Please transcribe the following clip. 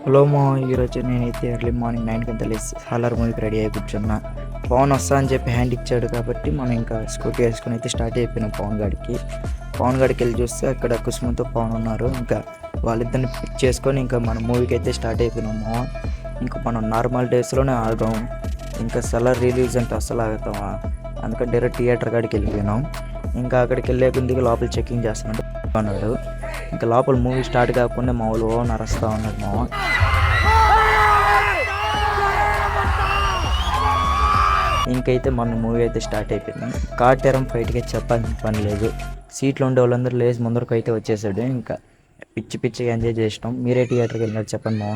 Hello మా ఈరోజు నేనైతే ఎర్లీ మార్నింగ్ 9 గంటలు లేసి హాలర్ మూవీకి రెడీ అయి కూర్చున్నా. పవన్ వస్తా అని చెప్పి హ్యాండ్ ఇచ్చాడు కాబట్టి మనం ఇంకా స్కూటీ వేసుకొని అయితే స్టార్ట్ అయిపోయినాం పవన్ గడికి వెళ్ళి చూస్తే అక్కడ కుసుమతో పవన్ ఉన్నారు. ఇంకా వాళ్ళిద్దరిని పిక్ చేసుకొని ఇంకా మనం మూవీకి అయితే స్టార్ట్ అయిపోయినాము. ఇంకా మనం నార్మల్ డేస్లోనే ఆగాం, ఇంకా సెలర్ రిలీజ్ అంటే అస్సలు ఆగుతామా, అందుకని డైరెక్ట్ థియేటర్ కాడికి వెళ్ళిపోయినాం. ఇంకా అక్కడికి వెళ్ళే కొద్దిగా లోపల చెకింగ్ చేస్తున్నాడు అన్నాడు. ఇంకా లోపల మూవీ స్టార్ట్ కాకుండా మా వాళ్ళు నరుస్తూ ఉన్నాడు మావ. ఇంకైతే మన మూవీ అయితే స్టార్ట్ అయిపోయింది. కాటేరం ఫైట్కి చెప్పాల్సిన పని లేదు, సీట్లో ఉండే వాళ్ళందరూ లేచి ముందరకు అయితే వచ్చేసాడు. ఇంకా పిచ్చి పిచ్చిగా ఎంజాయ్ చేసినాం. మీరే థియేటర్కి వెళ్ళినారు చెప్పండి మావ.